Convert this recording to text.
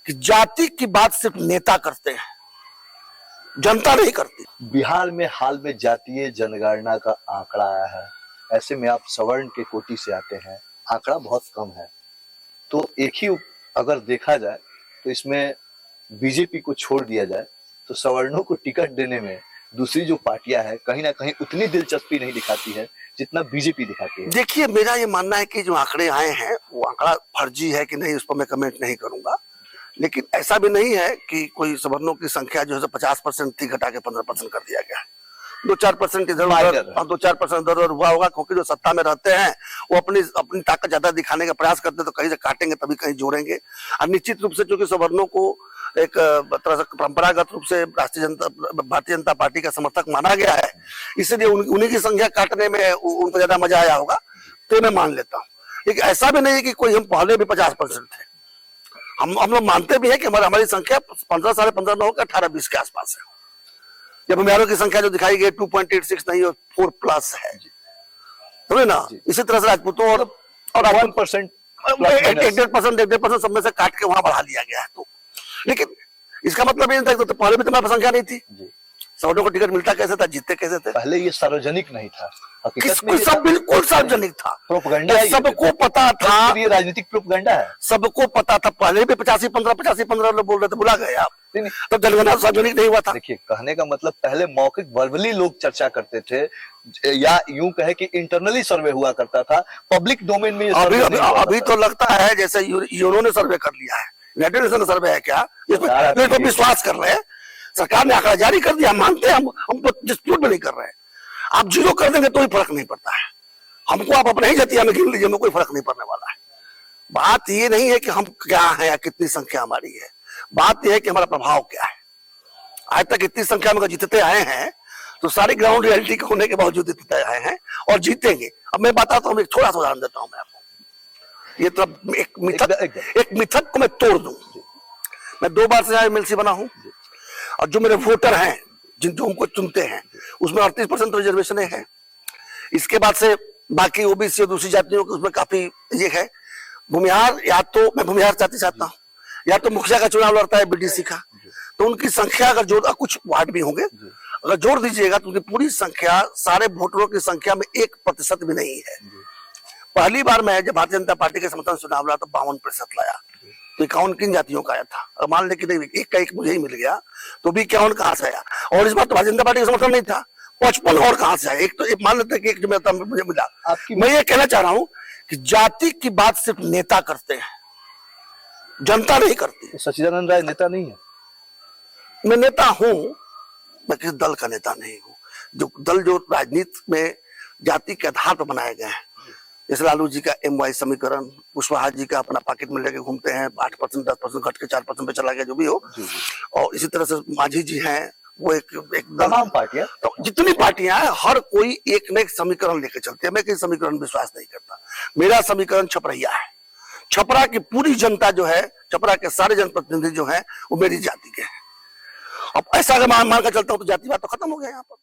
कि जाति की बात सिर्फ नेता करते हैं, जनता नहीं करती। बिहार में हाल में जातीय जनगणना का आंकड़ा आया है। ऐसे में आप सवर्ण के कोटि से आते हैं, आंकड़ा बहुत कम है। तो एक ही अगर देखा जाए तो इसमें बीजेपी को छोड़ दिया जाए तो सवर्णों को टिकट देने में दूसरी जो पार्टियां हैं कहीं ना कहीं उतनी दिलचस्पी नहीं दिखाती है जितना बीजेपी दिखाती है। देखिए, मेरा ये मानना है कि जो आंकड़े आए हैं वो आंकड़ा फर्जी है कि नहीं, उस पर मैं कमेंट नहीं करूंगा। लेकिन ऐसा भी नहीं है कि कोई सवर्णों की संख्या जो है 50% थी, घटा के 15% कर दिया गया है। 2-4% इधर उधर, 2-4% इधर उधर हुआ होगा, क्योंकि जो सत्ता में रहते हैं वो अपनी ताकत ज्यादा दिखाने का प्रयास करते हैं, तो कहीं से काटेंगे तभी कहीं जोड़ेंगे। और निश्चित रूप से चूंकि सवर्णों को एक तरह से परंपरागत रूप से भारतीय जनता पार्टी का समर्थक माना गया है, इसलिए उन्हीं की संख्या काटने में उनको ज्यादा मजा आया होगा, तो मैं मान लेता हूँ। लेकिन ऐसा भी नहीं है कि कोई, हम पहले भी 50% थे। हम लोग मानते भी हैं कि हमारी संख्या 15, 15.5 में होकर 18-20 के आसपास है। जब भूमिहारों की संख्या जो दिखाई गई 2.86 नहीं, 4+ है, समझे ना। इसी तरह से राजपूतों और 1% 1.5% सब में से काट के वहां बढ़ा लिया गया है। तो लेकिन इसका मतलब ये नहीं था तो पहले भी तुम्हारी संख्या नहीं थी। सवर्णों को टिकट मिलता कैसे था, जीतते कैसे थे? पहले ये सार्वजनिक नहीं था, सब बिल्कुल सार्वजनिक था, प्रोपेगेंडा, सबको पता था, ये राजनीतिक प्रोपेगेंडा है, सबको पता था। पहले भी 85-15 लोग बोल रहे थे, बुला गए आप, तब जनगणना सार्वजनिक नहीं हुआ था। देखिए, कहने का मतलब पहले मौखिक वर्बली लोग चर्चा करते थे, या यूं कहे कि इंटरनली सर्वे हुआ करता था, पब्लिक डोमेन में अभी तो लगता है जैसे यूनो ने सर्वे कर लिया है, यूनाइटेड नेशन सर्वे है क्या, इस पर विश्वास कर रहे हैं। सरकार ने आंकड़ा जारी कर दिया, मानते हैं, हम तो डिस्प्यूट भी नहीं कर रहे हैं। आप 0 कर देंगे तो ही फर्क नहीं पड़ता है हमको, आप अपने ही जतिया में गिन लीजिए, हमें कोई फर्क नहीं पड़ने वाला है। बात ये नहीं है कि हम क्या है या कितनी संख्या हमारी है, बात यह है कि हमारा प्रभाव क्या है। आज तक इतनी संख्या में जीतते आए हैं, तो सारी ग्राउंड रियलिटी के होने के बावजूद जीतते आए हैं और जीतेंगे। अब मैं बताता हूँ, एक थोड़ा सा उदाहरण देता हूँ मैं आपको। ये तो एक मिथक को मैं तोड़ दूं। मैं 2 बार से एमएलसी बना हूं, और जो मेरे वोटर हैं, जो हमको चुनते हैं, उसमें 38% रिजर्वेशन है। इसके बाद से बाकी ओबीसी और दूसरी जातियों के उसमें काफी ये है। भूमिहार, या तो मैं भूमिहार जाति चाहता हूँ, या तो मुखिया का चुनाव लड़ता है बीडीसी का, तो उनकी संख्या अगर जोड़, कुछ वार्ड भी होंगे, अगर जोड़ दीजिएगा तो उनकी पूरी संख्या सारे वोटरों की संख्या में 1% भी नहीं है। पहली बार मैं जब भारतीय जनता पार्टी के समर्थन चुनाव लड़ा तो 52% लाया, तो 51 किन जातियों का आया था। मान ले कि एक का एक मुझे ही मिल गया, तो भी 51 कहां से आया? और इस बार तो भारतीय जनता पार्टी का समर्थन नहीं था, 55 और कहां से आया? एक तो मान लेते कि एक जो मुझे मिला। मैं ये कहना चाह रहा हूं कि जाति की बात सिर्फ नेता करते हैं, जनता नहीं करती। सच्चिदानंद राय नेता नहीं है? मैं नेता हूं, मैं किसी दल का नेता नहीं हूं। जो दल जो राजनीति में जाति के आधार पर बनाए गए हैं, जैसे लालू जी का MY समीकरण, कुशवाहा जी का अपना पॉकेट में लेके घूमते हैं, 8%, 10% घट के 4% पे चला गया, जो भी हो। और इसी तरह से मांझी जी हैं, वो एक तमाम पार्टियां, तो जितनी पार्टियां हैं, हर कोई एक न एक समीकरण लेके चलते हैं। मैं किसी समीकरण विश्वास नहीं करता। मेरा समीकरण छपरैया है। छपरा की पूरी जनता जो है, छपरा के सारे जनप्रतिनिधि जो है, वो मेरी जाति के हैं। अब ऐसा अगर मान कर चलता हूं तो जातिवाद तो खत्म हो गया यहाँ पर।